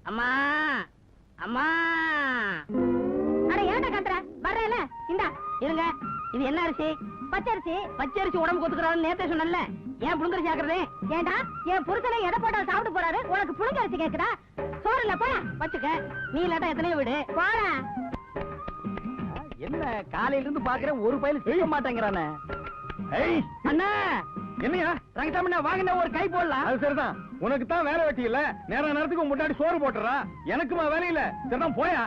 அம்மா அம்மா. அட ஏன்டா கத்துற? வரல இந்தா இருங்க. இது என்ன அரிசி? பச்சரிசி. பச்சரிசி உடம்பு கொத்துக்கிறான்னு நேத்தே சொன்னல. ஏன் புழுங்கரிசி ஆக்குறது? ஏண்டா என் புருஷனை எடை போட்டா சாப்பிட்டு போறாரு, உனக்கு புழுங்க அரிசி கேக்குதா? சோறு இல்ல போட வச்சுக்க. நீ இல்லாட்டா எத்தனையோ வீடு போட. என்ன காலையில இருந்து பாக்குறேன், ஒரு பையில செய்ய மாட்டேங்கிறானே. அண்ணா என்னையா ரங்கசாமி வாங்கின ஒரு கை போடலாம். அது சரிதான், உனக்கு தான் வேலை வெட்டி இல்ல, நேரத்துக்கு முன்னாடி சோறு போட்டுறா, எனக்குமா வேலை இல்ல. சரிதான் போயா.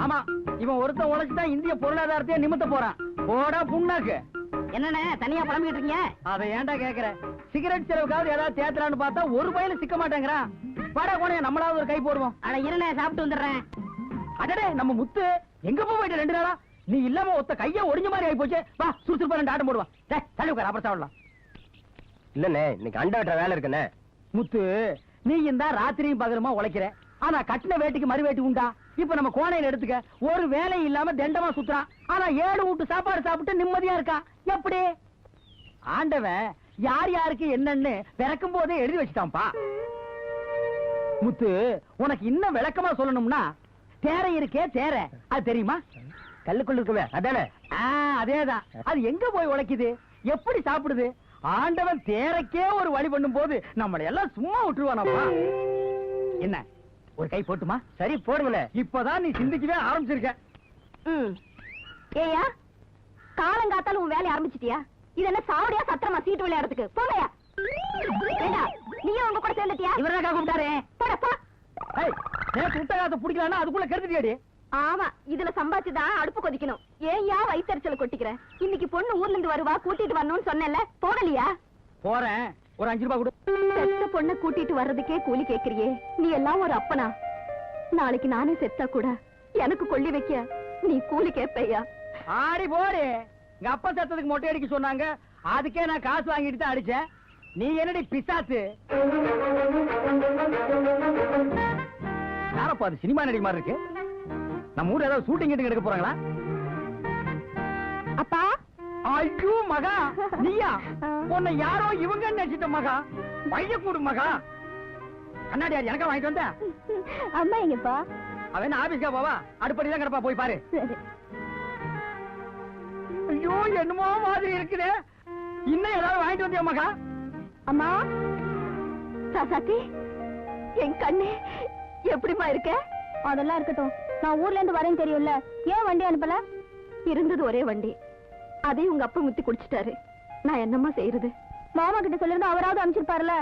ஆமா, இவன் ஒருத்தன் உழைச்சுதான் இந்திய பொருளாதாரத்தையே நிமித்த போறான். போடா புண்ணாக்கு. என்னண்ணே தனியா புலம்பிக்கிட்டு இருக்கீங்க? அதை ஏன்டா கேக்குற? சிகரெட் செலவுக்காவது ஏதாவது தேத்துறான்னு பார்த்தா ஒரு பையில சிக்க மாட்டேங்கிறான். வாடா கோணையா, நம்மளாவது ஒரு கை போடுவோம். அட இருண்ணே, சாப்பிட்டு வந்துடுறேன். அடடே, நம்ம முத்து எங்க போயிட்டு 2 நாளா? நீ இல்லாம ஒத்த கைய ஒடிஞ்ச மாதிரி ஆகி போச்சு. வா சுறுசுறுப்பா 2 ஆட்டம் போடுவான். தள்ளி உட்கார், அப்புறம் சாப்பிடலாம். இல்லண்ணே, இன்னைக்கு அண்டை வெட்டுற வேலை இருக்குண்ணே. முத்து, நீ இந்த ராத்திரியும் பகலுமா உழைக்கிற, ஆனா கட்டின வேட்டிக்கு மறு வேட்டி உண்டா? இப்ப நம்ம கோணையில எடுத்துக்க, ஒரு வேலை இல்லாம தண்டமா சுத்துறான், ஆனா 7 வீட்டு சாப்பாடு சாப்பிட்டு நிம்மதியா இருக்கான். எப்படி? ஆண்டவன் யார் யாருக்கு என்னன்னு பிறக்கும் போதே எழுதி வச்சுட்டான்ப்பா. முத்து, உனக்கு இன்னும் விளக்கமா சொல்லணும்னா, தேரை இருக்கே தேரை, அது தெரியுமா? கல்லுக்குள்ள இருக்குமே அதானே? அதேதான். அது எங்க போய் உழைக்குது, எப்படி சாப்பிடுது? ஆண்டவன் தேரைக்கே ஒரு வழி பண்ணும் போது நம்மளை எல்லாம் சும்மா விட்டுருவானப்பா. என்ன, ஒரு கை போட்டுமா? சரி போடுங்களே. இப்பதான் நீ சிந்திக்கவே ஆரம்பிச்சிருக்க. ஏயா காலங்காத்தால உன் வேலையை ஆரம்பிச்சிட்டியா? இது என்ன சாவடியா சத்திரமா சீட்டு விளையாடுறதுக்கு? போமையா. நீயும் உங்க கூட சேர்ந்துட்டியா? இவரா கூப்பிட்டாரு. போடப்பா. நேற்று விட்ட காத்த பிடிக்கலான்னா அதுக்குள்ள கெடுத்துட்டியாடி. ஆமா, இதுல சம்பாதிச்சுதான் அடுப்பு கொதிக்கணும். ஏயா வயிற்றுச்சல கொட்டிக்கிற? இன்னைக்கு பொண்ணு ஊர்ல இருந்து வருவா, கூட்டிட்டு வரணும்னு சொன்னேன்ல, போகலையா? போறேன், ஒரு 5 ரூபாய் கொடு. செத்த பொண்ணை கூட்டிட்டு வர்றதுக்கே கூலி கேக்குறியே, நீ எல்லாம் ஒரு அப்பனா? நாளைக்கு நானே செத்தா கூட எனக்கு கொள்ளி வைக்க நீ கூலி கேப்பையா? ஆடி போடு. எங்க அப்பா செத்ததுக்கு மொட்டை அடிக்க சொன்னாங்க, அதுக்கே நான் காசு வாங்கிட்டு தான் அடிச்சேன். நீ என்னடி பிசாசு? யாரப்பா அது? சினிமா நடிகை மாதிரி இருக்கு. நம்ம ஊர்ல ஏதாவது ஷூட்டிங் எடுக்க போறாங்களா? அப்பா. ஐயோ மகா, நீயா? உன்னை யாரோ இவங்க நினைச்சிட்ட மகா. பைய கூடு மகா. கண்ணாடி யார் எனக்கா வாங்கிட்டு வந்த? அம்மா எங்கப்பா? அவன் ஆபீஸ்க்கா போவா, அடுப்படி தான் கிடப்பா, போய் பாரு. ஐயோ என்னமோ மாதிரி இருக்குதே. இன்னும் ஏதாவது வாங்கிட்டு வந்தியா மகா? அம்மா சாசாத்தி, என் கண்ணே எப்படிமா இருக்க? அதெல்லாம் இருக்கட்டும், நான் ஊர்ல இருந்து வரேன்னு தெரியும்ல, ஏன் வண்டி அனுப்பல? இருந்தது ஒரே வண்டி, அதையும் உங்க அப்பா முத்தி குடிச்சிட்டாரு. நான் என்னம்மா செய்யறது? மாமா கிட்ட சொல்லிருந்தா அவராவது அனுப்பிச்சிருப்பாருல.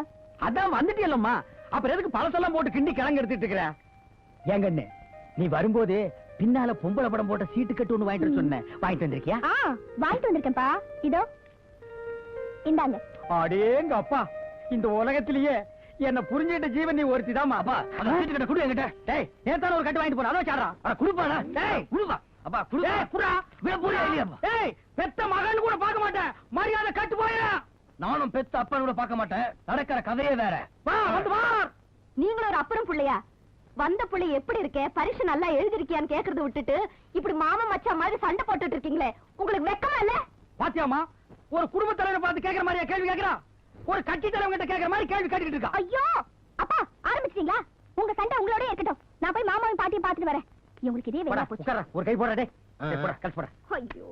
அதான் வந்துட்டியல்லம்மா, அப்புறம் எதுக்கு பழசெல்லாம் போட்டு கிண்டி கிழங்கு எடுத்துட்டு இருக்கிற? ஏங்கண்ணே, நீ வரும்போது பின்னால பொம்பளை படம் போட்ட சீட்டு கட்டு ஒண்ணு வாங்கிட்டு சொன்னேன், வாங்கிட்டு வந்திருக்கியா? வாங்கிட்டு வந்திருக்கேன்ப்பா, இதோ இந்தாங்க. அடேங்க அப்பா, இந்த உலகத்திலேயே என்ன புரிஞ்சிட்ட ஜீவன் நீ ஒருத்திதாமா. அப்பா, அந்த சீட்டு கட்ட குடு என்கிட்ட. டேய், நேத்தான ஒரு கட்டு வாங்கிட்டு போறா, அத சாறா. அட குடுப்பாடா. டேய், குடுப்பா. அப்பா குடு. டேய், குடா. விட புரிய இல்லையாப்பா. டேய், பெத்த மகன் கூட பார்க்க மாட்டேன், மரியாதை கட்டு போயா. நானும் பெத்த அப்பன் கூட பார்க்க மாட்டேன், நடக்கிற கதையே வேற. வா, வந்து வா. நீங்களும் ஒரு அப்புறம் புள்ளையா? வந்த புள்ளை எப்படி இருக்க, பரிசு நல்லா எழுதிருக்கியான்னு கேக்குறத விட்டுட்டு இப்படி மாமா மச்சான் மாதிரி சண்டை போட்டுட்டு இருக்கீங்களே, உங்களுக்கு வெக்கமா இல்ல? பாத்தியாமா, ஒரு குடும்ப தலைவரை பார்த்து கேக்குற மாதிரியா கேள்வி கேக்குறா? ஒரு கட்சி தலைவன் கிட்ட கேக்குற மாதிரி கேள்வி கேட்டுட்டு இருக்கா. ஐயோ அப்பா, ஆரம்பிச்சிட்டீங்களா? உங்க சண்டை உங்களோட இருக்கட்டும், நான் போய் மாமாவை பாட்டியை பாத்துட்டு வரேன். உங்களுக்கு இதே வேலை போச்சு. உட்கார, ஒரு கை போடா. டேய் போடா, கல் போடா. ஐயோ,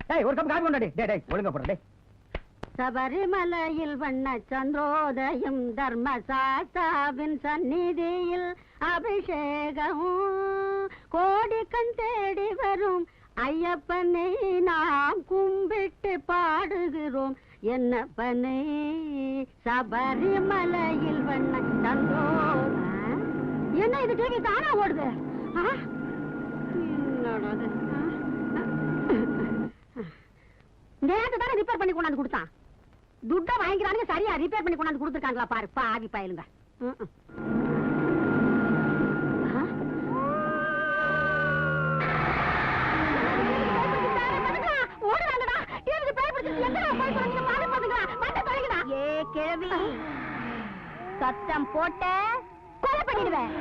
டேய் ஒரு கப் காபி கொண்டாடி. டேய் ஒழுங்கா போடா. டேய், சபரிமலையில் வண்ண சந்திரோதயம், தர்மசாஸ்தாவின் சந்நிதியில் அபிஷேகம், கோடி கண் தேடி வரும் ஐயப்பனை நாம் கும்பிட்டு பாடுகிறோம், என்னப்பனை சபரிமலையில் வண்ண சந்திரோதயம். என்ன இது டிவி தானா ஓடுது? நேற்று தானே ரிப்பேர் பண்ணி கொண்டாந்து கொடுத்தான், துட்டை வாங்கிக்கிறானுங்க, சரியா ரிப்பேர் பண்ணி கொண்டாந்து கொடுத்துருக்காங்களா பாரு, பாவி பயலுங்க. சத்தம் போட்ட கொலை பண்ணிடுவேன்.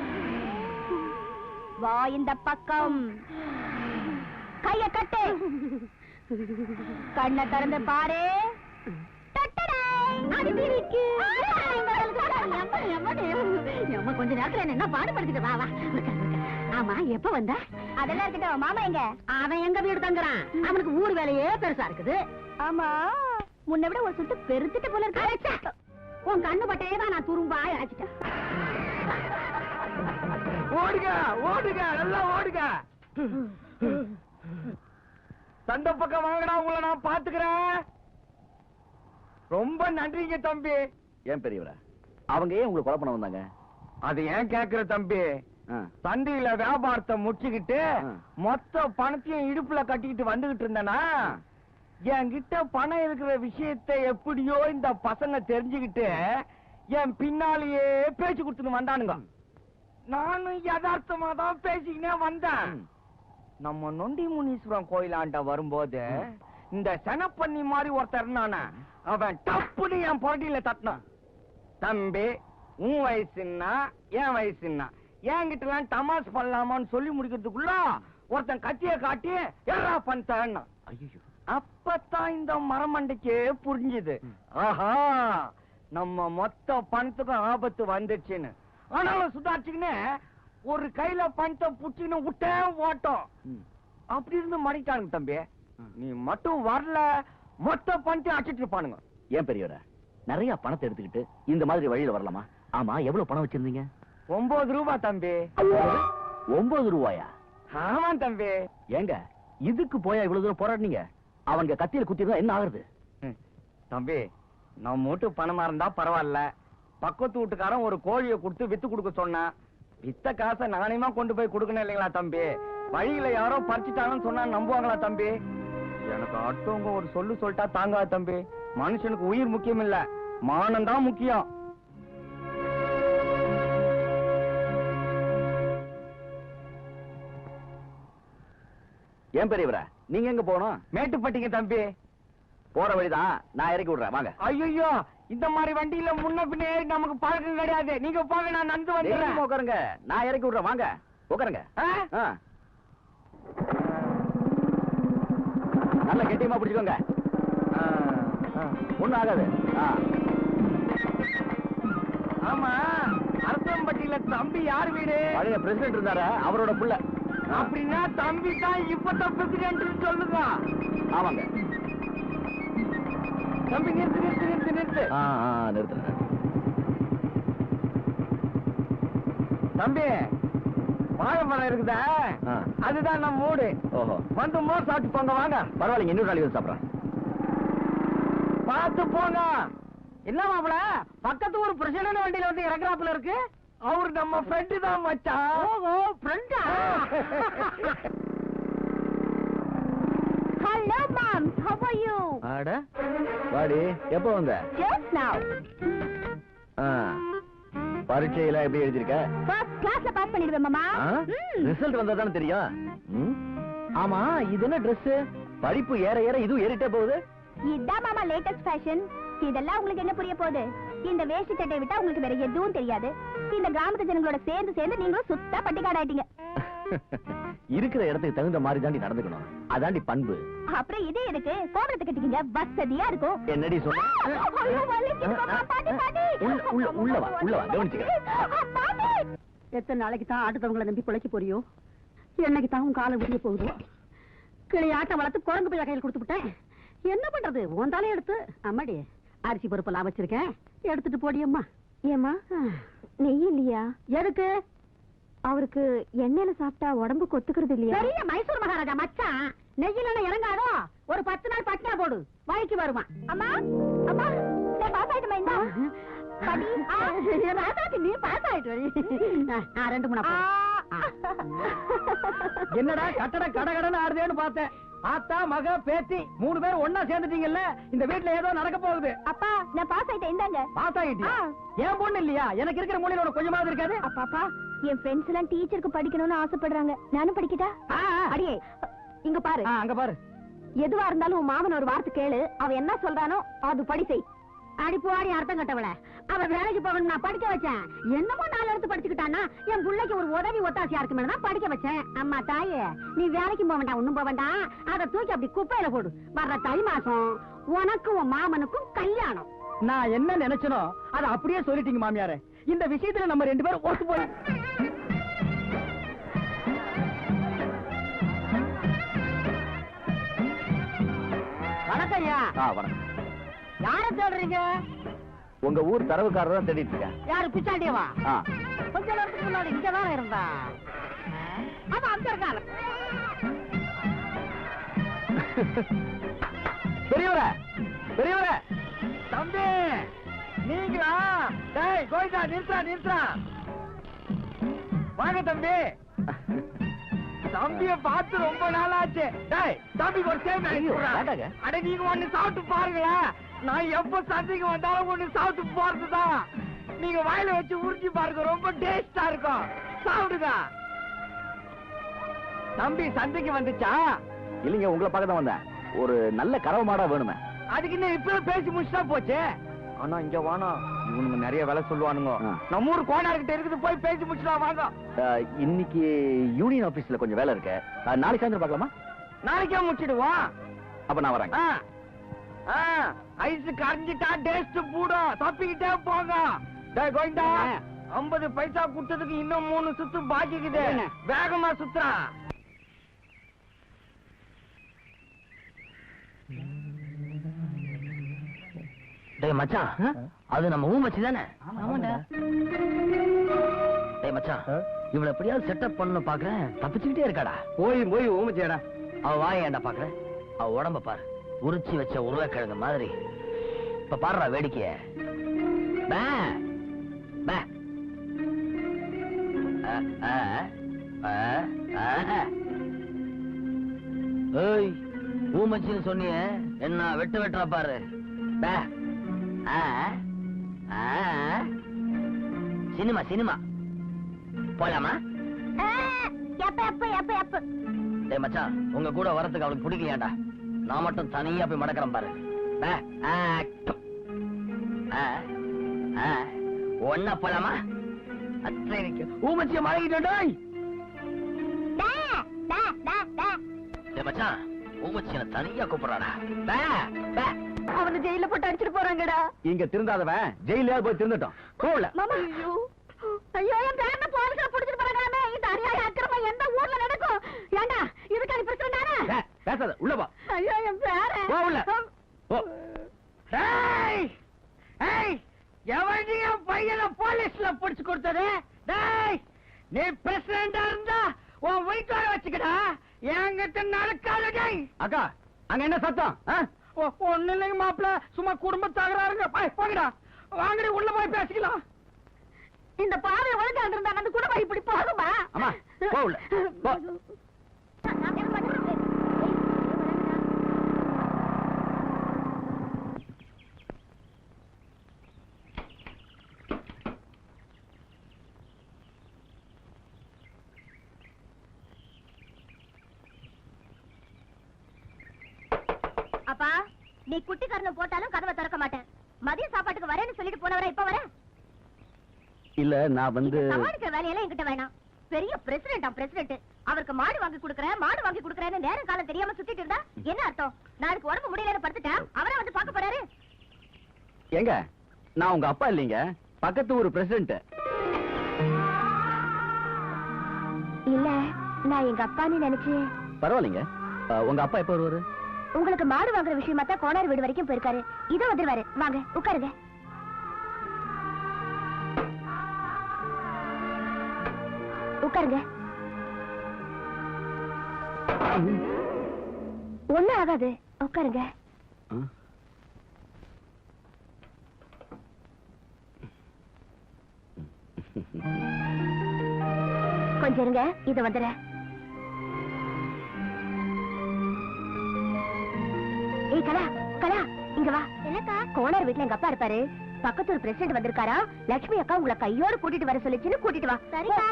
வா இந்த பக்கம், கைய கட்டு, கண்ணை திறந்து பாரு. அம்மா கொஞ்ச நேரத்துல என்ன பாடுபடுத்திட்டு வா வா. ஆமா எப்ப வந்த? அதெல்லாம் இருக்கட்டும். மாமா எங்க? அவன் எங்க வீடு தங்குறான். அவனுக்கு ஊர் வேலையே பெருசா இருக்குது. ஆமா முன்ன விட ஒரு சுட்டு பெருத்துட்டு போல இருக்கு. உன் கண்ணு பட்டையே தான் நான் துரும்பா அழைச்சிட்டேன். ஓடுங்க ஓடுங்க நல்லா ஓடுங்க. சண்டை பக்கம் வாங்கடா, உங்களை நான் பாத்துக்கிறேன். ரொம்ப நன்றிங்க தம்பி. ஏன் பெரியவரா அவங்க ஏன் உங்களுக்கு கொலை பண்ண வந்தாங்க? அது ஏன் கேக்குற தம்பி? சந்தையில வியாபாரத்தை முடிச்சுக்கிட்டு மொத்த பணத்தையும் இடுப்புல கட்டிக்கிட்டு வந்துகிட்டு இருந்தனா, என்கிட்ட பணம் இருக்கிற விஷயத்தை எப்படியோ இந்த பசங்க தெரிஞ்சுக்கிட்டு என் பின்னாலேயே பேச்சு கொடுத்துன்னு வந்தானுங்க. நானும் யதார்த்தமா தான் பேசிக்கினே வந்தேன். நம்ம நொண்டி முனீஸ்வரம் கோயிலாண்ட வரும்போது இந்த செனப்பண்ணி மாதிரி ஒருத்தர் நானே, அவன் டப்புன்னு என் பொரட்டியில தட்டினான். தம்பி உன் வயசுன்னா என் வயசுன்னா என்கிட்ட எல்லாம் தமாஸ் பண்ணலாமான்னு சொல்லி முடிக்கிறதுக்குள்ள ஒருத்தன் கத்திய காட்டி எல்லா பண்ணிட்டான்னா. அப்பதான் இந்த மரமண்டைக்கு புரிஞ்சுது, ஆஹா நம்ம மொத்த பணத்துக்கும் ஆபத்து வந்துச்சுன்னு. ஆனாலும் சுதாரிச்சுக்கின்னு ஒரு கையில பணத்தை புடிச்சுக்கின்னு விட்டே ஓட்டம். அப்படி இருந்து மடிட்டானுங்க தம்பி. நீ மட்டும் வரல, மொத்த பணத்தையும் அடிச்சிட்டு இருப்பானுங்க. ஏன் பெரியவரா நிறைய பணத்தை எடுத்துக்கிட்டு இந்த மாதிரி வழியில வரலாமா? ஆமா எவ்வளவு பணம் வச்சிருந்தீங்க? 9 ரூபாய் தம்பி. 9 ரூபாயா? ஆமா தம்பி. ஏங்க இதுக்கு போயா இவ்வளவு தூரம் போராடினீங்க? அவங்க கத்தியில குத்திருந்தா என்ன ஆகுறது? தம்பி நம்ம வீட்டு பணமா இருந்தா பரவாயில்ல. பக்கத்து வீட்டுக்காரன் ஒரு கோழியை கொடுத்து வித்து கொடுக்க சொன்னான். வித்த காசை நானேமா கொண்டு போய் கொடுக்கணும் இல்லைங்களா தம்பி? வழியில யாரோ பறிச்சுட்டாங்கன்னு சொன்னா நம்புவாங்களா தம்பி? எனக்கு அடுத்தவங்க ஒரு சொல்லிட்டா தாங்காது தம்பி. மனுஷனுக்கு உயிர் முக்கியம் இல்ல, மானம் தான் முக்கியம். ஏன் பெரியவரா நீங்க எங்க போகணும்? மேட்டுப்பட்டிங்க தம்பி. போற வழிதான், நான் இறக்கி விடுறேன் வாங்க. ஐயோ இந்த மாதிரி வண்டியில முன்ன பின்ன ஏறி நமக்கு பழக்கம் கிடையாது. நீங்க போக, நான் நந்து வந்துடுறேன். உட்காருங்க, நான் இறக்கி விடுறேன் வாங்க உட்காருங்க. நல்ல கெட்டியமா பிடிச்சுக்கோங்க, ஒண்ணும் ஆகாது. ஆமா அரசம்பட்டியில தம்பி யார் வீடு? பழைய பிரசிடென்ட் இருந்தாரு, அவரோட புள்ள. அப்படின்னா தம்பி தான் இப்பதான் பிரசிடென்ட் சொல்லுங்க. ஆமாங்க. தம்பி நிறுத்து நிறுத்து நிறுத்து நிறுத்து. நிறுத்துறேன். தம்பி வாழைப்பழம் இருக்குதா? அதுதான் நம்ம மூடு. ஓஹோ வந்து மோர் சாப்பிட்டு போங்க வாங்க. பரவாயில்லைங்க, இன்னொரு நாளைக்கு வந்து சாப்பிடுறேன். பார்த்து போங்க. என்ன மாப்பிள பக்கத்து ஒரு பிரசிடென்ட் வண்டியில வந்து இறக்குறாப்புல இருக்கு. அவரு நம்ம ஃப்ரெண்டு தான் மச்சான். ஓஹோ ஃப்ரெண்டா? Hello mom, how are you? அட வாடி, எப்போ வந்த? Just now. பரீட்சையில எப்படி எழுதிருக்க? First classல பாஸ் பண்ணிடுவேன் மாமா. ரிசல்ட் வந்தா தானே தெரியும். ஆமா இது என்ன Dress? படிப்பு ஏற ஏற இதுவும் ஏறிட்டே போகுது. இதான் மாமா லேட்டஸ்ட் ஃபேஷன். இதெல்லாம் உங்களுக்கு என்ன புரிய போகுது? இந்த வேஷ்டி சட்டை விட்டா உங்களுக்கு வேற எதுவும் தெரியாது. இந்த கிராமத்து ஜனங்களோட சேர்ந்து சேர்ந்து நீங்களும் சுத்தா பட்டிக்காடு ஆயிட்டீங்க. இருக்கிற இடத்துக்கு தகுந்த மாதிரி தாண்டி நடந்துக்கணும், அதாண்டி பண்பு. அப்புறம் இது எதுக்கு கோபுரத்தை கட்டிக்கீங்க, வசதியா இருக்கும். என்னடி சொன்ன? உள்ள வா கவனிச்சுக்க. எத்தனை நாளைக்கு தான் ஆட்டத்தவங்களை நம்பி பிழைக்க போறியோ? என்னைக்கு தான் உன் காலம் விடிய போகுதோ? கிளி ஆட்டம் வளர்த்து குரங்கு போய் கையில் கொடுத்து விட்டேன். என்ன பண்றது? உந்தாலே எடுத்து அம்மாடி அரிசி பருப்பெல்லாம் வச்சிருக்கேன், எடுத்துட்டு போடியம்மா. ஏமா நெய் இல்லையா? எதுக்கு? அவருக்கு எண்ணெயில சாப்பிட்டா உடம்பு கொத்துக்கிறது இல்லையா? பெரிய மைசூர் மகாராஜா மச்சான், நெய்யில இறங்காதோ ஒரு 10 நாள் பட்டியா போடு, வாய்க்கு வருமா. அம்மா அம்மா பாஸ் ஆயிட்டுமா? இந்த நீ பாஸ் ஆயிட்டு 2 3 என்னடா கட்டட கடகடன்னு ஆடுதேன்னு பார்த்தேன். ஆத்தா மக பேத்தி 3 பேரும் ஒன்னா சேர்ந்துட்டீங்கல்ல, இந்த வீட்டுல ஏதோ நடக்க போகுது. அப்பா நான் பாஸ் ஆயிட்டேன். இந்தாங்க. பாஸ் ஆயிட்டியா? ஏன் பொண்ணு இல்லையா? எனக்கு இருக்கிற மூலையில கொஞ்சமாவது இருக்காது. அப்பாப்பா என் ஃப்ரெண்ட்ஸ் எல்லாம் டீச்சருக்கு படிக்கணும்னு ஆசைப்படுறாங்க, நானும் படிக்கட்டா? அடியே இங்க பாரு, அங்க பாரு. எதுவா இருந்தாலும் உன் மாமன் ஒரு வார்த்தை கேளு, அவன் என்ன சொல்றானோ அது படி செய். அடிப்போடி அர்த்தம் கட்டவள, அவ வேலைக்கு போகணும் நான் படிக்க வச்சேன். என்னமோ 4 எடுத்து படிச்சுக்கிட்டானா என் பிள்ளைக்கு ஒரு உதவி ஒத்தாசியா இருக்குமே தான் படிக்க வச்சேன். அம்மா தாயே, நீ வேலைக்கு போக வேண்டாம், ஒண்ணும் போக வேண்டாம். அதை தூக்கி அப்படி குப்பையில போடு. வர்ற தை மாசம் உனக்கும் உன் மாமனுக்கும் கல்யாணம். நான் என்ன நினைச்சனோ அதை அப்படியே சொல்லிட்டீங்க மாமியாரே. இந்த விஷயத்துல நம்ம 2 பேரும் ஒத்து போய் வணக்கம் ஐயா. வணக்கம். யார தேடுறீங்க? உங்க ஊர் தரவுக்காரர் தான் தேடிட்டு இருக்கேன். யாரு பிச்சாண்டியவா? ஆ. கொஞ்ச நேரத்துக்கு முன்னாடி இங்கதான் இருந்தா. ஆமா, அந்த இருக்காங்க. பெரியவரே, பெரியவரே, தம்பி நீங்களா? டேய் கோயிந்தா, நிறுத்தா. வாங்க தம்பி. தம்பிய பார்த்து ரொம்ப நாள் ஆச்சு. டேய் தம்பிக்கு ஒரு சேவை ஐயோ, வேண்டாங்க. அட நீங்க ஒண்ணு சாப்பிட்டு பாருங்களேன். நான் எப்ப சந்தைக்கு வந்தாலும் ஒண்ணு சாப்பிட்டு போறதுதான். நீங்க வாயில வச்சு உறிஞ்சி பாருங்க, ரொம்ப டேஸ்டா இருக்கும். சாப்பிடுங்க. தம்பி சந்தைக்கு வந்துச்சா? இல்லைங்க, உங்களை பார்க்க தான் வந்தேன். ஒரு நல்ல கறவை மாடா வேணுமே. அதுக்கு இன்னும் இப்ப பேசி முடிச்சுட்டா போச்சு. ஆனா இங்க வானா இவனுங்க நிறைய வேலை சொல்லுவானுங்க. நம்ம ஊர் கோனார்கிட்ட இருக்குது, போய் பேசி முடிச்சுட்டா வாங்க. இன்னைக்கு யூனியன் ஆபீஸ்ல கொஞ்சம் வேலை இருக்கு. நாளைக்கு சாயந்தரம் பார்க்கலாமா? நாளைக்கே முடிச்சிடுவோம். அப்ப நான் வரேன். Ice கரைஞ்சிட்டா taste பூடும். தப்பிக்கிட்டே போங்க. டேய் கோயிந்தா, 50 பைசா கொடுத்ததுக்கு இன்னும் 3 சுத்து பாக்கிக்குது. வேகமா சுத்துறா. டேய் மச்சான், அது நம்ம ஊமச்சி தானே? ஆமாண்டா. டேய் மச்சான், இவளை எப்படியாவது செட்டப் பண்ண பாக்குறேன், தப்பிச்சுக்கிட்டே இருக்காடா. போய் ஊமச்சியாடா. அவ வாய ஏன்டா பாக்குறேன்? அவ உடம்ப பாரு, உரிச்சி வச்ச உருளைக்கிழங்கு மாதிரி. இப்ப பாடுறா வேடிக்கைய. பே, பே. ஏய், ஊமச்சின்னு சொன்னியே, என்ன வெட்டுறா பாரு. பே. சினிமா போலாமா? டேய் மச்சான், உங்க கூட வரதுக்கு அவளுக்கு பிடிக்கலையாண்டா. நான் மட்டும் தனியா போய் மடக்கிறேன் பாரு. ஒன்னா போலாமா? ஊமச்சிய மடங்கிட்டோய். டேய் மச்சான், ஊமச்சிய தனியா கூப்பிடுறாடா. அவனை ஜெயில போட்டு அடிச்சிட்டு போறாங்கடா. இங்க திருந்தாதவன் ஜெயிலையாவது போய் திருந்தட்டும். போகல. மாமா, ஐயோ என் பேரனை போலீஸ்ல புடிச்சிட்டு போறாங்களாமே. இந்த அநியாய அக்கிரமம் எந்த ஊர்ல நடக்கும்? ஏண்டா இதுக்கு நீ பிரச்சனை தானே? பேசாத, உள்ள வா. ஐயோ என் பேரன். போ உள்ள. போ. டேய் ஏய், எவன் என் பையனை போலீஸ்ல புடிச்சு கொடுத்தது? டேய், நீ பிரசிடண்டா இருந்தா உன் வீட்டோட வச்சுக்கடா. என்கிட்ட நடக்காத. டேய் அக்கா, அங்க என்ன சத்தம்? ஒண்ணு இல்லைங்க மாப்பிள்ள, சும்மா குடும்ப தகராறுங்க. போங்கடா, வாங்கடி உள்ள போய் பேசிக்கலாம். இந்த பாவை ஒழுங்கா இருந்தா அந்த குடும்பம் இப்படி போகுமா? அம்மா, போ உள்ள. போ. அப்பா, நீ குட்டி கரணம் போட்டாலும் கதவை திறக்க மாட்டேன். மதிய சாப்பாட்டுக்கு வரேன்னு சொல்லிட்டு போனவரா இப்ப வர? இல்ல, நான் சமாளிக்கிற வேலையெல்லாம் என்கிட்ட வேணாம். பெரிய பிரசிடென்ட். அவருக்கு மாடு வாங்கி கொடுக்கறேன்னு நேரம் காலம் தெரியாம சுத்திட்டு இருந்தா என்ன அர்த்தம்? நாளைக்கு உடம்பு முடியலன்னு படுத்துட்டா அவரே வந்து பார்க்க போறாரு. எங்க, நான் உங்க அப்பா இல்லீங்க, பக்கத்து ஊர் பிரசிடென்ட். இல்ல, நான் எங்க அப்பான்னு நினைச்சு. பரவாயில்லைங்க. உங்க அப்பா எப்ப வருவாரு? உங்களுக்கு மாடு வாங்குற விஷயமா தான் கோனார் வீடு வரைக்கும் போயிருக்காரு. இதோ வந்துருவாரு. வாங்க உட்காருங்க. உட்காருங்க. ஒண்ணும் ஆகாது, உட்காருங்க. கொஞ்சம் இருங்க, இத வந்துடுறேன். ஏய் கலா, இங்க வா. என்னக்கா? கோனார் வீட்டுல எங்க அப்பா இருப்பாரு. பக்கத்து ஒரு பிரசிடென்ட் வந்திருக்காரா. லட்சுமி அக்கா உங்களை கையோட கூட்டிட்டு வர சொல்லிச்சுன்னு கூட்டிட்டு வா. சரிக்கா.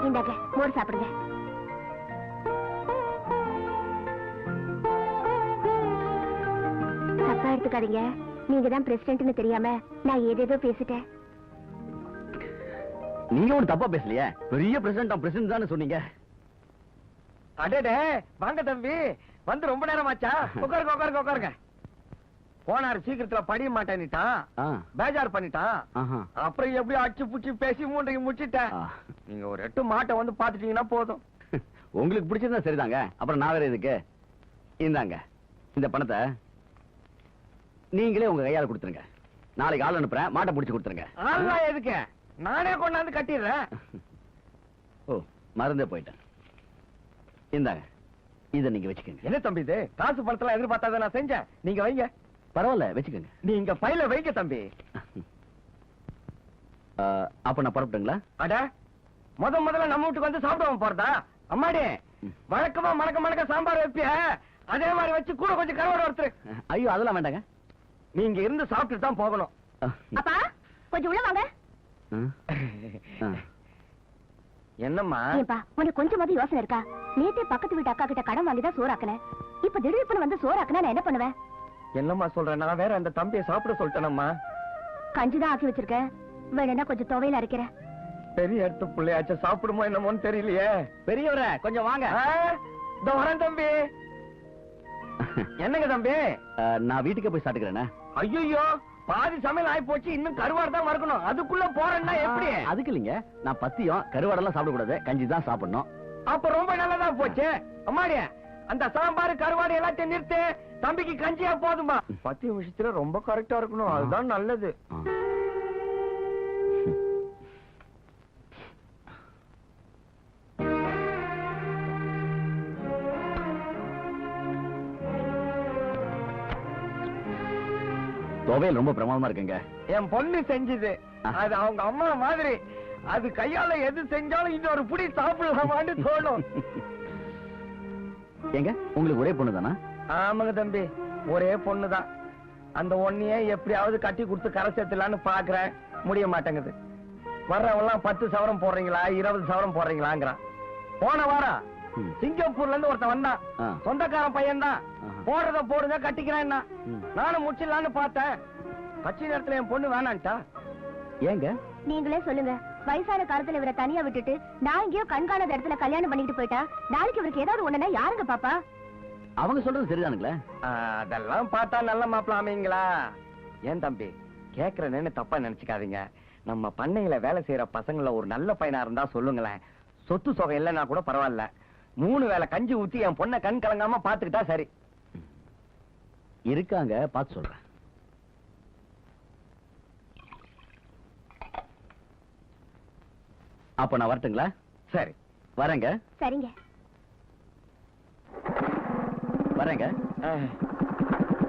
இந்தாங்க, மோர் சாப்பிடுங்க. தப்பா எடுத்துக்காதீங்க. நீங்க தான் பிரசிடென்ட்னு தெரியாம நான் ஏதேதோ பேசிட்டேன். நீங்க ஒண்ணு தப்பா பேசலையே. பெரிய பிரசிடென்ட் தான் சொன்னீங்க. அடடே வாங்க தம்பி, வந்து ரொம்ப நேரம் ஆச்சா? உட்காருங்க உட்காருங்க உட்காருங்க. போனாரு சீக்கிரத்துல படிய மாட்டேன்னுட்டான், பேஜார் பண்ணிட்டான். அப்புறம் எப்படியும் அடிச்சு புடிச்சு பேசி மூன்றைக்கு முடிச்சிட்டேன். நீங்க ஒரு 8 மாட்டை வந்து பாத்துட்டீங்கன்னா போதும். உங்களுக்கு பிடிச்சிருந்தா சரிதாங்க, அப்புறம் நான் வேற இதுக்கு. இந்தாங்க இந்த பணத்தை நீங்களே உங்க கையால கொடுத்துருங்க. நாளைக்கு ஆள் அனுப்புறேன், மாட்டை பிடிச்சு கொடுத்துருங்க. ஆள்லாம் எதுக்கு, நானே கொண்டாந்து கட்டிடுறேன். ஓ மறந்தே போயிட்டேன். இந்தாங்க இதை நீங்க வச்சுக்கோங்க. என்ன தம்பி இது, காசு பணத்தெல்லாம் எதிர்பார்த்தாத நான் செஞ்சேன். நீங்க வைங்க. பரவாயில்ல வச்சுக்கோங்க. நீங்க பையில வைங்க தம்பி. அப்ப நான் புறப்பட்டுங்களா? அட முதல்ல நம்ம வீட்டுக்கு வந்து சாப்பிடுவோம் போறதா? அம்மாடி வழக்கமா மணக்க மணக்க சாம்பார் வைப்பிய, அதே மாதிரி வச்சு கூட கொஞ்சம் கருவாடு ஒருத்தர். ஐயோ அதெல்லாம் வேண்டாங்க, நீங்க இருந்து சாப்பிட்டு தான் போகணும். அப்பா கொஞ்சம் உள்ள வாங்க. என்னம்மா? ஏப்பா உனக்கு கொஞ்சமாவது யோசனை இருக்கா? நேத்தே பக்கத்து வீட்டு அக்கா கிட்ட கடன் வாங்கி தான் சோறாக்குனேன். இப்ப திடீர்னு வந்து சோறாக்குனா நான் என்ன பண்ணுவேன்? என்னம்மா சொல்றேன், நான் வேற அந்த தம்பியை சாப்பிட சொல்லிட்டேனம்மா. கஞ்சிதான் ஆக்கி வச்சிருக்கேன், வேணும்னா கொஞ்சம் துவையில அரைக்கிறேன். பெரிய இடத்து பிள்ளையாச்ச சாப்பிடுமோ என்னமோன்னு தெரியலையே. பெரியவரே கொஞ்சம் வாங்க. இதோ வரேன் தம்பி. என்னங்க தம்பி? நான் வீட்டுக்கு போய் சாப்பிட்டுக்கிறேனே. ஐயோ பாதி சமையல் ஆயி போச்சு, இன்னும் கருவாடு தான் மறக்கணும். அதுக்குள்ள போறேன்னா எப்படி? அதுக்கு இல்லைங்க, நான் பத்தியம் கருவாடெல்லாம் சாப்பிடக்கூடாது, கஞ்சி தான் சாப்பிடணும். அப்ப ரொம்ப நல்லதா போச்சு. அம்மாடிய அந்த சாம்பார் கருவாடு எல்லாத்தையும் நிறுத்து, தம்பிக்கு கஞ்சியா போதுமா? பத்திய விஷயத்துல ரொம்ப கரெக்டா இருக்கணும், அதுதான் நல்லது. துவையல் ரொம்ப பிரமாதமா இருக்குங்க. என் பொண்ணு செஞ்சது, அது அவங்க அம்மா மாதிரி. அது கையால எது செஞ்சாலும் இன்னொரு புடி சாப்பிடலாமான்னு தோணும். ஏங்க உங்களுக்கு ஒரே பொண்ணு தானா? ஆமாங்க தம்பி, ஒரே பொண்ணுதான். அந்த ஒன்னையே எப்படியாவது கட்டி கொடுத்து கரை சேர்த்துலான்னு பாக்குறேன், முடிய மாட்டேங்குது. வர்றவெல்லாம் 10 சவரம் போடுறீங்களா 20 சவரம் போடுறீங்களாங்கிறான். போன வாரம் சிங்கப்பூர்ல இருந்து ஒருத்தன் வந்தான், சொந்தக்காரன் பையன் தான். போடுறத போடுங்க கட்டிக்கிறேன். நானும் முடிச்சிடலான்னு பார்த்தேன், கட்சி நேரத்துல என் பொண்ணு வேணான்ட்டா. ஏங்க நீங்களே சொல்லுங்க, வயசான காலத்துல இவரை தனியா விட்டுட்டு நான் எங்கேயோ கண்காணாத இடத்துல கல்யாணம் பண்ணிட்டு போயிட்டா நாளைக்கு இவருக்கு ஏதாவது ஒண்ணுன்னா யாருங்க பாப்பா? அவங்க சொல்றது சரிதானுங்களே. அதெல்லாம் பார்த்தா நல்ல மாப்பிள்ள அமைங்களா? ஏன் தம்பி கேக்குறேன்னு தப்பா நினைச்சுக்காதீங்க. நம்ம பண்ணையில வேலை செய்யற பசங்கள ஒரு நல்ல பையனா இருந்தா சொல்லுங்களேன். சொத்து சொகை இல்லைன்னா கூட பரவாயில்ல, 3 வேளை கஞ்சி ஊத்தி என் பொண்ணை கண் கலங்காம பாத்துக்கிட்டா சரி. இருக்காங்க, பார்த்து சொல்றேன். அப்ப நான் வரட்டுங்களா? சரி வரேங்க. சரிங்க வரேங்க.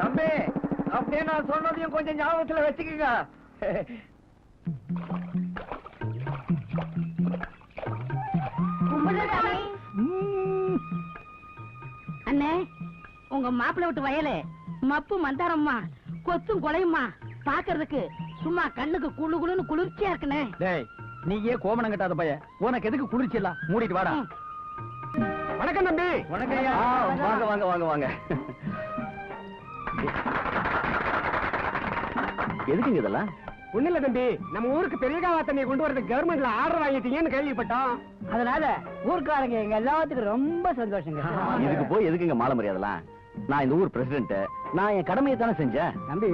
தம்பி அப்படியே நான் சொன்னதையும் கொஞ்சம் ஞாபகத்துல வச்சுக்கோங்க. அண்ணே உங்க மாப்பிள்ளை விட்டு வயலு மப்பு மந்தாரம்மா கொத்தும் கொலையுமா பாக்குறதுக்கு சும்மா கண்ணுக்கு குளு குளுன்னு குளிர்ச்சியா இருக்குனே. டேய் நீயே கோமணம் கட்டாத பையன், உனக்கு எதுக்கு குளிர்ச்சி எல்லாம்? மூடிட்டு வாடா. வணக்கம் தம்பி. வணக்கம். வாங்க வாங்க வாங்க வாங்க. எதுக்குங்க இதெல்லாம்? ஒண்ணு இல்ல தம்பி, நம்ம ஊருக்கு பெரிய காவா தண்ணியை கொண்டு வரது கவர்மெண்ட்ல ஆர்டர் வாங்கிட்டீங்கன்னு கேள்விப்பட்டோம். அதனால ஊர்க்காரங்க எங்க எல்லாத்துக்கும் ரொம்ப சந்தோஷங்க. இதுக்கு போய் எதுக்குங்க மாலை மரியாதைலாம்? நான் இந்த ஊர் பிரசிடென்ட், நான் என் கடமையை தானே செஞ்சேன். தம்பி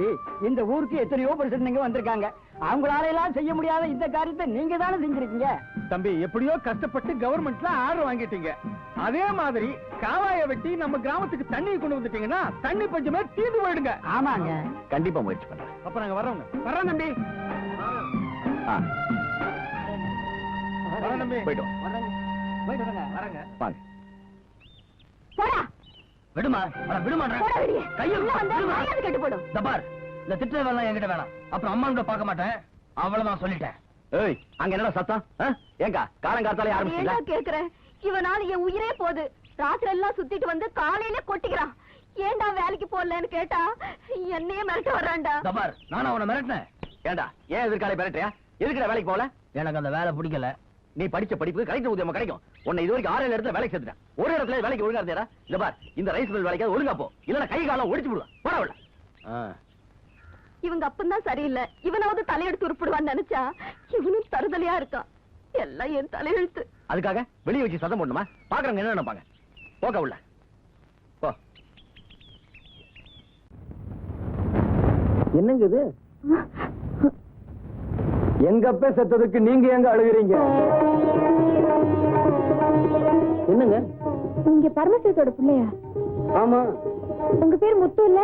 இந்த ஊருக்கு எத்தனையோ பிரசிடண்ட் வந்திருக்காங்க, அவங்களால எல்லாம் செய்ய முடியாத இந்த காரியத்தை நீங்க தானே செஞ்சிருக்கீங்க. தம்பி எப்படியோ கஷ்டப்பட்டு கவர்மெண்ட்ல ஆர்டர் வாங்கிட்டீங்க. அதே மாதிரி காவாய வெட்டி நம்ம கிராமத்துக்கு தண்ணி கொண்டு வந்துட்டீங்கன்னா தண்ணி பஞ்சமே தீர்ந்து போயிடுங்க. ஆமாங்க, கண்டிப்பா முயற்சி பண்றேன். அப்ப நாங்க வர்றோம் தம்பி. வரோம் தம்பி. போயிட்டு வரங்க. வாங்க. போடா விடுமா விடுமா போடா வெளியே. கையை உள்ள வந்தா விடுமா. மரியாதை கெட்டு போடும். தபார், இந்த திட்ட வேலை என்கிட்ட வேணாம். அப்புறம் அம்மா கூட பார்க்க மாட்டேன், அவ்வளவுதான் சொல்லிட்டேன். ஏய் அங்க என்னடா சத்தம்? ஏங்கா காலங்காத்தாலே ஆரம்பிச்சீங்களா? ஏன்டா கேக்குறேன், இவனால என் உயிரே போகுது. ராத்திரி எல்லாம் சுத்திட்டு வந்து காலையில கொட்டிக்கிறான். ஏன்டா வேலைக்கு போடலன்னு கேட்டா என்னையே மிரட்ட வர்றான்டா. தபார், நானும் அவனை மிரட்டினேன். ஏண்டா ஏன் எதிர்காலை மிரட்டுறியா? எதுக்குடா வேலைக்கு போகல? எனக்கு அந்த வேலை பிடிக்கல. நீ படிச்ச படிப்புக்கு கலெக்டர் ஊதியம் கிடைக்கும். உன்னை இது வரைக்கும் 6 இடத்துல வேலைக்கு சேர்த்துட்டேன். ஒரு இடத்துல வேலைக்கு ஒழுங்கா இருந்தேடா. இந்த பார், இந்த ரைஸ் மில் வேலைக்கு ஒழுங்கா போ, இல்லன்னா கை காலம் ஒடிச்சு விடுவேன். போடா உள்ள. இவங்க அப்பந்தான் சரியில்லை, இவனாவது தலையெடுத்து உருப்பிடுவான்னு நினைச்சா இவனும் தருதலையா இருக்கான். எல்லாம் என் தலையெழுத்து. அதுக்காக வெளியே வச்சு சத்தம் போடணுமா? பாக்குறவங்க என்ன நினைப்பாங்க? போக உள்ள போ. என்னங்க இது? எங்க அப்பா செத்ததுக்கு நீங்க எங்க அழுகுறீங்க? என்னங்க? நீங்க பரமசிவத்தோட பிள்ளையா? ஆமா. உங்க பேர் முத்து இல்ல?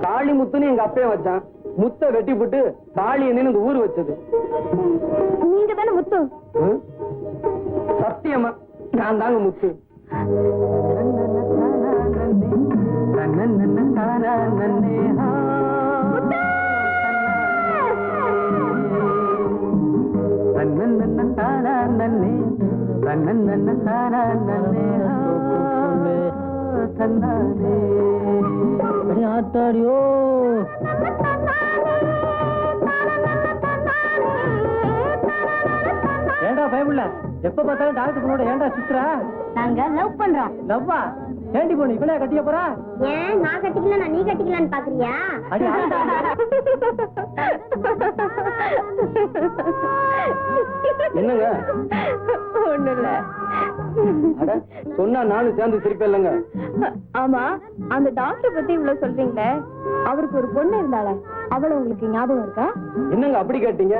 காளி முத்துன்னு எங்க அப்பே வச்சான். முத்த வெட்டி போட்டு காளி என்னன்னு இந்த ஊர் வச்சது. நீங்க தானே முத்து? சத்தியமா நான் தாங்க முத்து. ஆத்தாடியோ ஏண்டா பயமுள்ள எப்ப பார்த்தாலும் டாக்டர் பொண்ணோட ஏண்டா சுத்துறா? நாங்க லவ் பண்றோம். லவ்வா? ஏண்டி பொண்ணு இவளே கட்டிய போறா? ஏன் நான் கட்டிக்கல நீ கட்டிக்கலான்னு பாக்குறியா? அடி என்னங்க? ஒண்ணு இல்ல. அட சொன்னா நானும் சேர்ந்து சிரிப்பேன் இல்லங்க. ஆமா, அந்த டாக்டர் பத்தி இவ்வளவு சொல்றீங்களே, அவருக்கு ஒரு பொண்ணு இருந்தாளே, அவள உங்களுக்கு ஞாபகம் இருக்கா? என்னங்க அப்படி கேட்டீங்க?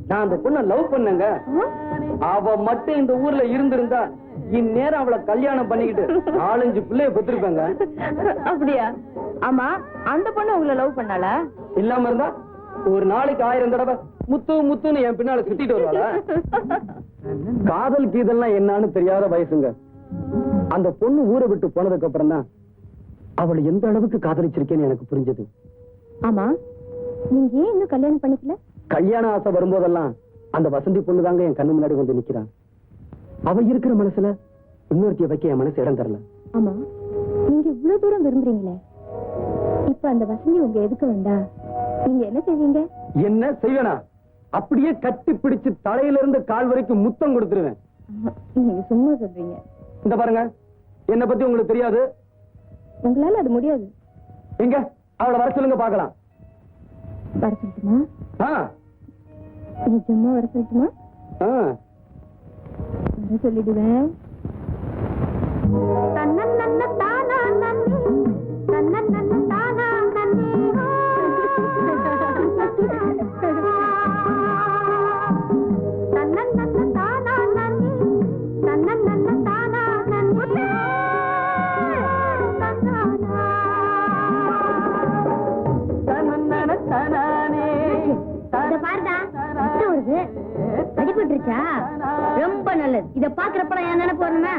நான் அந்த பொண்ணை லவ் பண்ணேங்க. அவ மட்டும் இந்த ஊர்ல இருந்திருந்தா இந்நேரம் அவளை கல்யாணம் பண்ணிக்கிட்டு 4-5 பிள்ளைய பெற்றிருப்பாங்க. அப்படியா? ஆமா, அந்த பொண்ணு உங்களை லவ் பண்ணாளா? இல்லாம இருந்தா ஒரு நாளைக்கு 1000 தடவை முத்து முத்துன்னு என் பின்னால சுத்திட்டு வருவாளா? காதல் கீதல்லாம் என்னன்னு தெரியாத வயசுங்க. அந்த பொண்ணு ஊரை விட்டு போனதுக்கு அப்புறம் தான் அவளை எந்த அளவுக்கு காதலிச்சிருக்கேன்னு எனக்கு புரிஞ்சது. ஆமா, நீங்க ஏன் இன்னும் கல்யாணம் பண்ணிக்கல? கல்யாண ஆசை வரும்போதெல்லாம் அந்த வசந்தி பொண்ணு தாங்க என் கண்ணு முன்னாடி வந்து நிக்கிறான். அவ இருக்கிற மனசுல இன்னொருத்திய வைக்க என் மனசு இடம் தரல. ஆமா, நீங்க இவ்வளவு தூரம் விரும்புறீங்களே, இப்ப அந்த வசந்தி உங்க எதுக்கு வந்தா நீங்க என்ன செய்வீங்க? என்ன செய்வேனா? அப்படியே கட்டி பிடிச்சு தலையில இருந்து கால் வரைக்கும் முத்தம் கொடுத்துருவேன். நீங்க சும்மா சொல்றீங்க. இந்த பாருங்க, என்ன பத்தி உங்களுக்கு தெரியாது. உங்களால அது முடியாது. எங்க அவளை வர சொல்லுங்க பாக்கலாம். வர சொல்லட்டுமா? ஆ நிஜமா வர சொல்லட்டுமா? ஆ வர சொல்லிடுவேன். அடிபட்டுருச்சா? ரொம்ப நல்லது. இத பாக்குறப்ப என் நினைப்பு வரணுமே.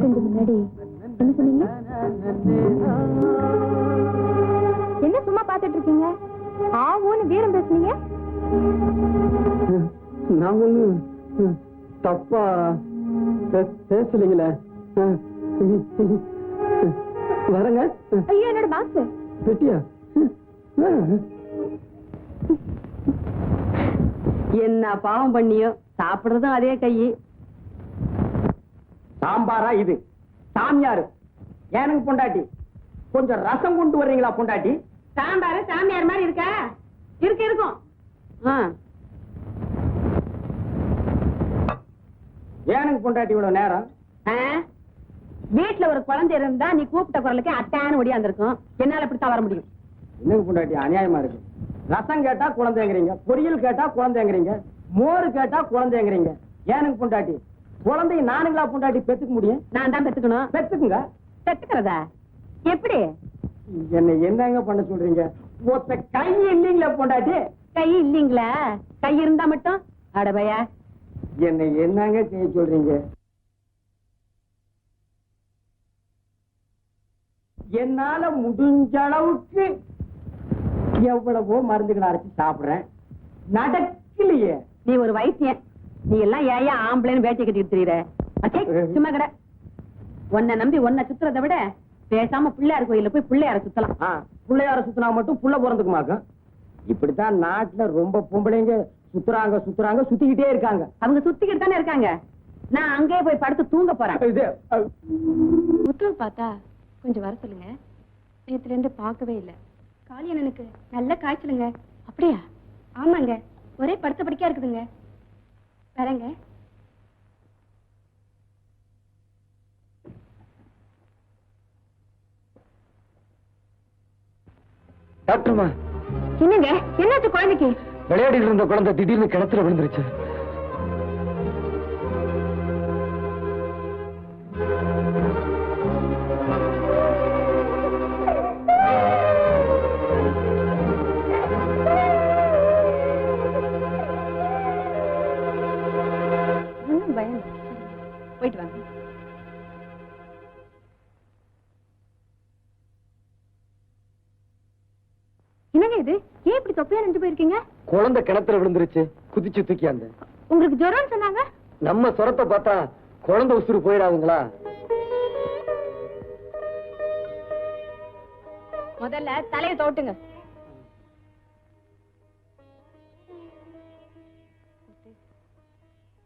கொஞ்சம் முன்னாடி என்ன சொன்னீங்க? என்ன சும்மா பாத்துட்டு இருக்கீங்க? ஆவோன்னு வீரம் பேசுனீங்க. நான் ஒண்ணு தப்பா பேசலீங்களே. வரங்க. ஐயோ, என்னோட பாக்ஸ் பெட்டியா? என்ன பாவம் பண்ணியோ, சாப்பிடுறதும் அதே கையி. சாம்பாரா இது? சாமியாரு எனக்கு பொண்டாட்டி. கொஞ்சம் ரசம் கொண்டு வர்றீங்களா பொண்டாட்டி? சாம்பாரு சாமியார் மாதிரி இருக்கா? இருக்கும். எனக்கு பொண்டாட்டி இவ்வளவு நேரம்? வீட்டுல ஒரு குழந்தை இருந்தா நீ கூப்பிட்ட குரலுக்கு அட்டான்னு ஒடியாந்துருக்கும். என்னால இப்படித்தான் வர முடியும். என்னங்க பொண்டாட்டி அநியாயமா இருக்கு. ரசம் கேட்டா குழந்தைங்கிறீங்க, பொரியல் கேட்டா குழந்தைங்கிறீங்க, மோரு கேட்டா குழந்தைங்கிறீங்க. எனக்கு பொண்டாட்டி குழந்தைய நானுங்களா பொண்டாட்டி பெத்துக்க முடியும்? நான் தான் பெத்துக்கணும். பெத்துக்குங்க. பெத்துக்கிறதா எப்படி? என்ன என்னங்க பண்ண சொல்றீங்க? ஒத்த கை இல்லீங்களா பொண்டாட்டி? கை இல்லீங்களா? கை இருந்தா மட்டும் அடபையா என்ன என்னங்க செய்ய சொல்றீங்க? என்னால முடிஞ்ச அளவுக்கு எவ்வளவோ மருந்துகளை அரைச்சு சாப்பிடுறேன், நடக்கலையே. நீ ஒரு வைத்தியன். நீ எல்லாம் ஏயா ஆம்பளைன்னு வேட்டை கட்டிட்டு தெரியுற? சும்மா கடை. உன்னை நம்பி உன்னை சுத்துறதை விட பேசாம பிள்ளையார் கோயில போய் பிள்ளையார சுத்தலாம். பிள்ளையார சுத்தினா மட்டும் புள்ள பிறந்துக்குமாக்கும். இப்படித்தான் நாட்டுல ரொம்ப பொம்பளைங்க சுத்துறாங்க சுத்துறாங்க சுத்திக்கிட்டே இருக்காங்க. அவங்க சுத்திக்கிட்டு தானே இருக்காங்க. நான் அங்கேயே போய் படுத்து தூங்க போறேன். முத்துவை பார்த்தா கொஞ்சம் வர சொல்லுங்க. நேத்துல இருந்து பார்க்கவே இல்லை. காளியண்ணனுக்கு நல்ல காய்ச்சலுங்க. அப்படியா? ஆமாங்க, ஒரே படுத்த படிக்கா இருக்குதுங்க. வரேங்க. டாக்டர்மா, என்னங்க, என்னாச்சு குழந்தைக்கு? விளையாடிட்டு இருந்த குழந்தை திடீர்னு கிணத்துல விழுந்துருச்சு. ஒன்றும் பயம் இல்லை. போயிட்டு வாங்க. என்னங்க இது, ஏன் இப்படி தொப்பையா நின்று போயிருக்கீங்க? குழந்தை கிணத்துல விழுந்துருச்சு, குதிச்சு தூக்கியாந்து. உங்களுக்கு ஜுரம்னு சொன்னாங்க. நம்ம சொரத்தை பார்த்தா குழந்தை உசுறு போயிடாதுங்களா? முதல்ல தலையை தோட்டுங்க.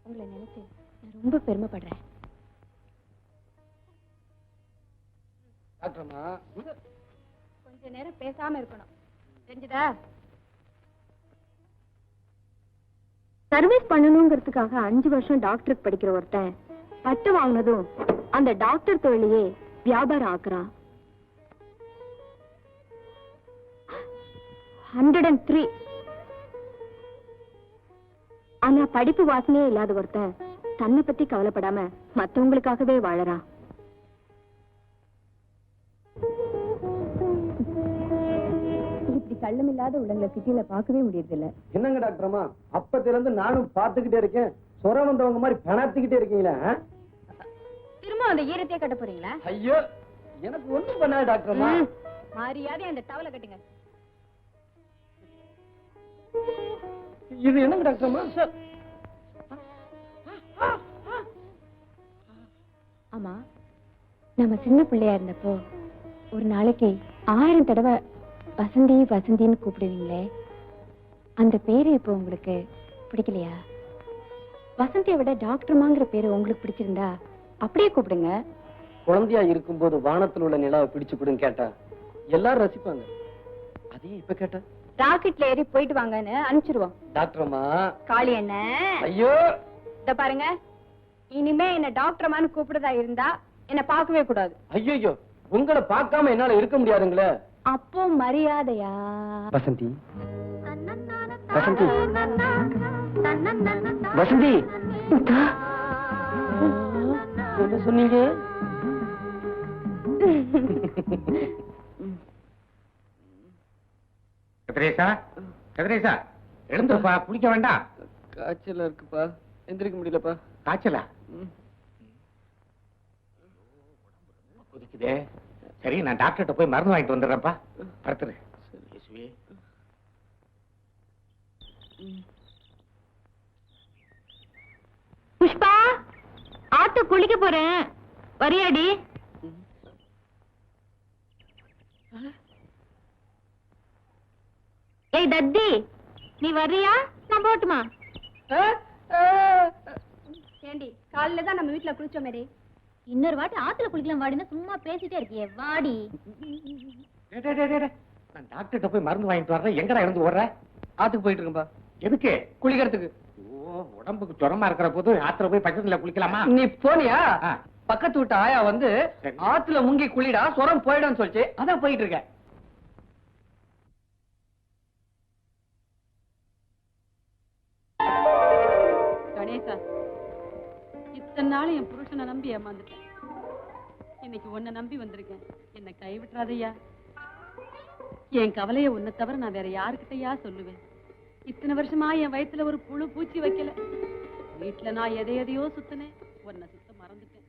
உங்களை நினைச்சு நான் ரொம்ப பெருமைப்படுறேன். டாக்டர்மா, கொஞ்ச நேரம் பேசாம இருக்கணும், தெரிஞ்சுதா? சர்வீஸ் பண்ணணுங்கிறதுக்காக 5 வருஷம் டாக்டருக்கு படிக்கிற ஒருத்தன் பட்டு வாங்கினதும் அந்த டாக்டர் தொழிலையே வியாபாரம் ஆக்குறான். 103. ஆனா படிப்பு வாசனையே இல்லாத ஒருத்தன் தன்னை பத்தி கவலைப்படாம மத்தவங்களுக்காகவே வாழறான். இப்படி கள்ளம் இல்லாத உள்ளங்களை சிட்டியில பார்க்கவே முடியறது இல்ல. என்னங்க டாக்டர்மா, அப்பத்துல இருந்து நானும் பாத்துக்கிட்டே இருக்கேன். சொரம் வந்தவங்க மாதிரி பணத்துக்கிட்டே இருக்கீங்களா? திரும்ப அந்த ஈரத்தையே கட்ட போறீங்களா? ஐயோ, எனக்கு ஒண்ணும் பண்ணாது டாக்டர்மா. மரியாதை அந்த டவலை கட்டுங்க. இது என்னங்க டாக்டர்மா? ஆமா, நம்ம சின்ன பிள்ளையா இருந்தப்போ ஒரு நாளைக்கு 1000 தடவை வசந்தி வசந்தின்னு கூப்பிடுவீங்களே, அந்த பேரு இப்போ உங்களுக்கு பிடிக்கலையா? வசந்தியை விட டாக்டர்மாங்கிற பேரு உங்களுக்கு பிடிச்சிருந்தா அப்படியே கூப்பிடுங்க. குழந்தையா இருக்கும்போது வானத்தில் உள்ள நிலாவை பிடிச்சு கொடுன்னு கேட்டா எல்லாரும் ரசிப்பாங்க. அதையும் இப்ப கேட்டா ராக்கெட்ல ஏறி போயிட்டு வாங்கன்னு அனுப்பிச்சிருவோம். டாக்டர்மா, காளி என்ன, ஐயோ இத பாருங்க, இனிமே என்ன டாக்டர்மான்னு கூப்பிடுறதா இருந்தா என்ன பார்க்கவே கூடாது. ஐயோ, உங்களை பார்க்காம என்னால இருக்க முடியாதுங்களே. அப்போ மரியாதையா? வசந்தி, வசந்தி, வசந்தி, என்ன சொன்னீங்க? கதிரேசா, கதிரேசா, எழுந்துப்பா, குளிக்க வேண்டாம். காய்ச்சல் இருக்குப்பா, எந்திரிக்க முடியலப்பா. காய்ச்சலா? கொதிக்குதே. சரி, நான் டாக்டர்கிட்ட போய் மருந்து வாங்கிட்டு வந்துடுறேன்ப்பா. படுத்துரு. புஷ்பா, ஆத்து குளிக்க போறேன், வரியாடி? ஏய் தத்தி, நீ வர்றியா? நான் போட்டுமா? ஏண்டி, காலையில தான் நம்ம வீட்டுல குளிச்ச மாதிரி இன்னொரு வாட்டி ஆத்துல குளிக்கலாம் வாடினா சும்மா பேசிட்டே இருக்கியே, வாடி. நான் டாக்டர்கிட்ட போய் மருந்து வாங்கிட்டு வர்றேன். எங்கடா இருந்து ஓடுற? ஆத்துக்கு போயிட்டு இருக்கேன்பா. எதுக்கு? குளிக்கிறதுக்கு. ஓ, உடம்புக்கு ஜுரமா இருக்கிற போது ஆத்துல போய் பக்கத்துல குளிக்கலாமா? நீ போனியா? ஆ. பக்கத்து வீட்டு ஆயா வந்து சரி. ஆத்துல முங்கி குளிடா, சொரம் போயிடும் சொல்லிச்சு. அதான் போயிட்டு இருக்கேன். கணேசா, இத்தனை நாள் என் புருஷனை நம்பி ஏமாந்துட்டேன். இன்னைக்கு உன்னை நம்பி வந்திருக்கேன். என்னை கைவிட்டுறாதையா. என் கவலைய உன்னை தவிர நான் வேற யாருக்கிட்டயா சொல்லுவேன்? இத்தனை வருஷமா என் வயித்துல ஒரு புழு பூச்சி வைக்கல. வீட்டுல நான் எதையோ சுத்தினேன், உன்னை சுத்த மறந்துட்டேன்.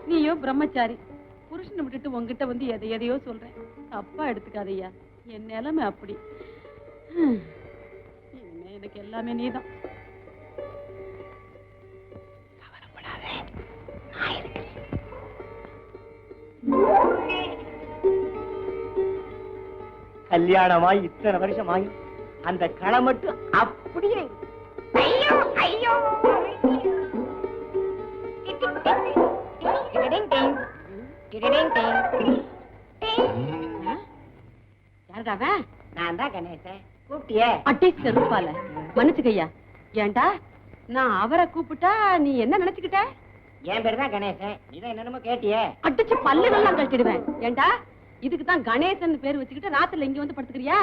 நீயோ பிரம்மச்சாரி, புருஷனை விட்டுட்டு உங்ககிட்ட வந்து எதையோ சொல்றேன். தப்பா எடுத்துக்காதையா, என் நிலைமை அப்படி. இனிமே எனக்கு எல்லாமே நீதான். கல்யாணமாய் இத்தனை வருஷம் ஆகி அந்த களை மட்டும் அப்படியே. யாருடாவ? நான் தான் கணேசன். கூப்பிட்டியே? அட்டை செருப்பால மன்னிச்சுக்கையா. ஏண்டா நான் அவரை கூப்பிட்டா நீ என்ன நினைச்சுக்கிட்ட? என் பேரு தான் கணேசன். நீதான் என்னென்னமோ கேட்டியே. அடிச்சு பல்லுகள்லாம் கழட்டிடுவேன். ஏண்டா இதுக்கு தான் கணேசன் பேர் வச்சுக்கிட்டு ராத்திரில இங்க வந்து படுத்துக்கிறியா?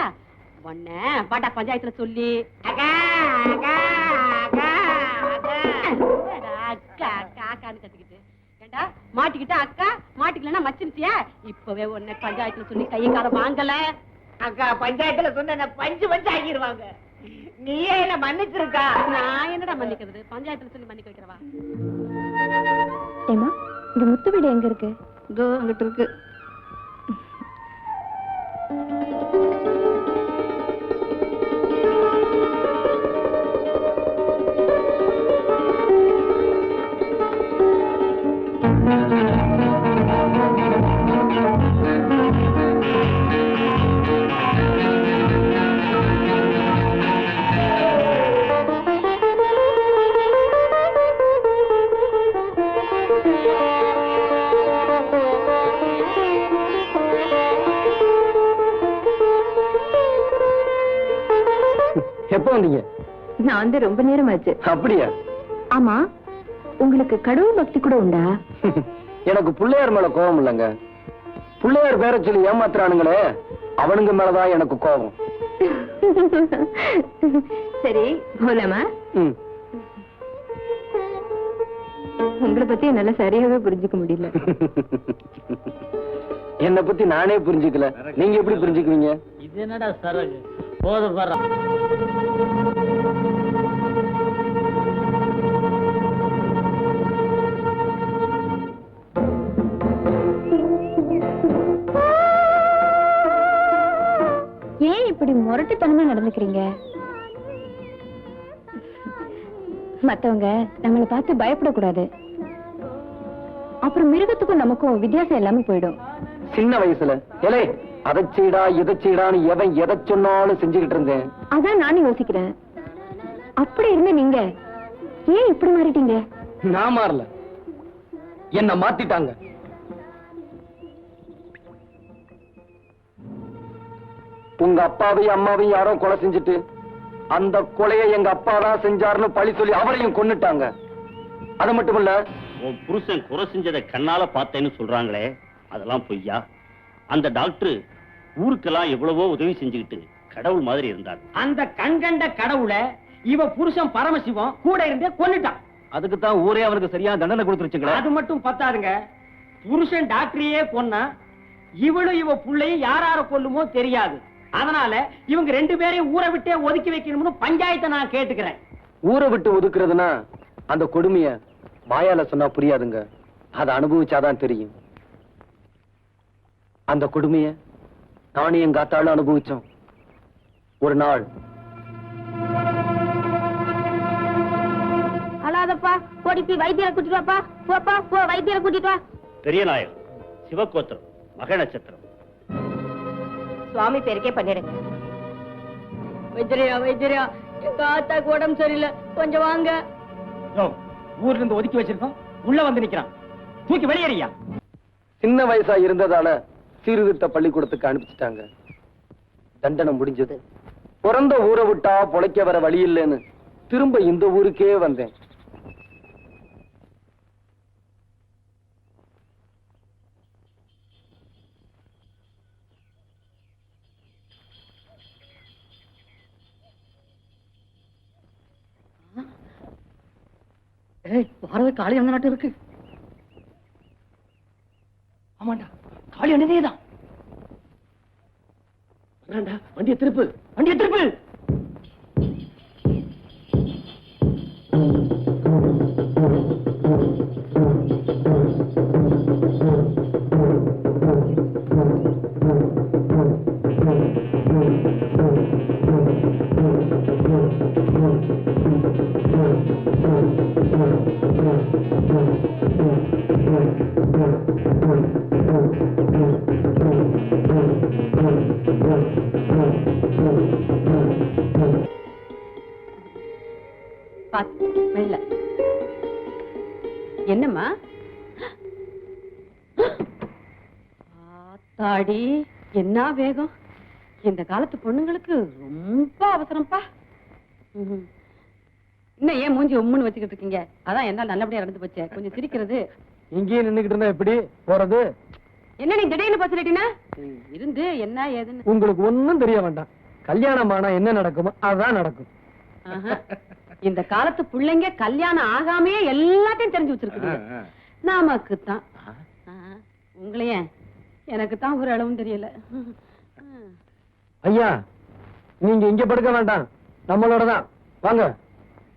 உன்ன பாட்டா பஞ்சாயத்துல சொல்லி அக்கா அக்கா அக்கா அக்கா அக்கா அக்கான்னு கத்திக்கிட்டு ஏண்டா மாட்டிக்கிட்ட அக்கா மாட்டிக்கலன்னா மச்சிருச்சியா? இப்பவே உன்னை பஞ்சாயத்துல சொல்லி கையை கால வாங்கல. அக்கா பஞ்சாயத்துல சொன்ன பஞ்சு ஆக்கிடுவாங்க. நீயே என்ன மன்னிச்சிருக்கா? நான் என்னடா மன்னிக்கிறது? பஞ்சாயத்துல சொல்லி மன்னிக்க வைக்கிறவா? ஏமா இந்த முத்து வீடு எங்க இருக்கு? இதோ அங்கிட்டு இருக்கு. எப்ப வந்தீங்க? நான் வந்து ரொம்ப நேரம் ஆச்சு. அப்படியா? ஆமா, உங்களுக்கு கடவுள் பக்தி கூட உண்டா? எனக்கு பிள்ளையார் மேல கோபம் இல்லைங்க. பிள்ளையார் பேரை சொல்லி ஏமாத்துறானுங்களே, அவனுங்க மேலதான் எனக்கு கோபம். சரி போலாமா? உங்களை பத்தி என்னால சரியாவே புரிஞ்சுக்க முடியல. என்னை பத்தி நானே புரிஞ்சுக்கல, நீங்க எப்படி புரிஞ்சுக்குவீங்க? இது என்னடா சரகு போதும் வர்ற. ஏன் இப்படி முரட்டுத்தனமா நடந்துக்கிறீங்க? மத்தவங்க நம்மளை பார்த்து பயப்படக்கூடாது. அப்புறம் மிருகத்துக்கும் நமக்கும் வித்தியாசம் எல்லாமே போயிடும். சின்ன வயசுல எலே அதை செய்டா இதை செய்டான்னு எவன் எதை சொன்னாலும் செஞ்சுக்கிட்டு இருந்தேன். அதான் நானும் யோசிக்கிறேன். அப்படி இருந்த நீங்க ஏன் இப்படி மாறிட்டீங்க? நான் மாறல, என்ன மாத்திட்டாங்க. உங்க அப்பாவையும் அம்மாவையும் யாரோ கொலை செஞ்சுட்டு அந்த கொலையை எங்க அப்பா தான் செஞ்சாருன்னு பழி சொல்லி அவரையும் கொன்னுட்டாங்க. அது மட்டும் இல்ல, உன் புருஷன் குறை செஞ்சதை கண்ணால பார்த்தேன்னு சொல்றாங்களே, அதெல்லாம் பொய்யா? அந்த டாக்டர் ஊருக்கெல்லாம் எவ்வளவோ உதவி செஞ்சுக்கிட்டு கடவுள் மாதிரி இருந்தார். அந்த கண்கண்ட கடவுளை இவ புருஷன் பரமசிவம் கூட இருந்தே கொன்னுட்டான். அதுக்கு தான் ஊரே அவனுக்கு சரியா தண்டனை கொடுத்துருச்சுங்களே. அது மட்டும் பத்தாதுங்க, புருஷன் டாக்டரையே கொன்னா இவளும் இவ புள்ளையும் யாரார கொல்லுமோ தெரியாது. அதனால இவங்க ரெண்டு பேரையும் ஊரை விட்டே ஒதுக்கி வைக்கணும்னு பஞ்சாயத்தை நான் கேட்டுக்கிறேன். ஊரை விட்டு ஒதுக்குறதுன்னா அந்த கொடுமைய வாயால சொன்னா புரியாதுங்க, அதை அனுபவிச்சாதான் தெரியும். அந்த கொடுமைய நானும் எங்க அத்தாளும் அனுபவிச்சோம். ஒரு நாள் அழாதப்பா, போடிப்பி வைத்தியரை கூட்டிட்டு வாப்பா. போப்பா போ, வைத்தியரை கூட்டிட்டு வா. பெரிய நாயகம், சிவகோத்திரம், மக நட்சத்திரம். சுவாமி பேருக்கே பண்ணிடுங்க. வைத்திரியா வைத்திரியா, எங்க ஆத்தாக்கு உடம்பு சரியில்லை, கொஞ்சம் வாங்க. ஊர்ல இருந்து ஒதுக்கி வச்சிருக்கோம், உள்ள வந்து நிக்கிறான், தூக்கி வெளியேறியா. சின்ன வயசா இருந்ததால சீர்திருத்த பள்ளிக்கூடத்துக்கு அனுப்பிச்சிட்டாங்க. தண்டனை முடிஞ்சது. பிறந்த ஊரை விட்டா பொழைக்க வர வழி இல்லைன்னு திரும்ப இந்த ஊருக்கே வந்தேன். பாரத காளி அந்த நாட்டு இருக்கு. ஆமாண்டா, காளி அண்ணதேதான். வண்டியை திருப்பு, வண்டியை திருப்பு. என்னம்மா தாடி, என்ன வேகம்! இந்த காலத்து பொண்ணுங்களுக்கு ரொம்ப அவசரம்ப்பா. இன்னும் ஏன் மூஞ்சி உம்முன்னு வச்சுக்கிட்டு இருக்கீங்க? அதான் என்ன நல்லபடியா நடந்து போச்சே, கொஞ்சம் சிரிக்கிறது. இங்கேயே நின்னுகிட்டு இருந்தா எப்படி போறது? என்ன நீ திடீர்னு பசலிட்டினா? இருந்து என்ன ஏதுன்னு உங்களுக்கு ஒண்ணும் தெரிய வேண்டாம். கல்யாணம் ஆனா என்ன நடக்குமோ அதான் நடக்கும். இந்த காலத்து பிள்ளைங்க கல்யாணம் ஆகாமையே எல்லாத்தையும் தெரிஞ்சு வச்சிருக்குது. நமக்கு தான் உங்களையே எனக்கு தான் ஒரு அளவும் தெரியல. ஐயா, நீங்க இங்க படுக்க வேண்டாம், நம்மளோட தான் வாங்க.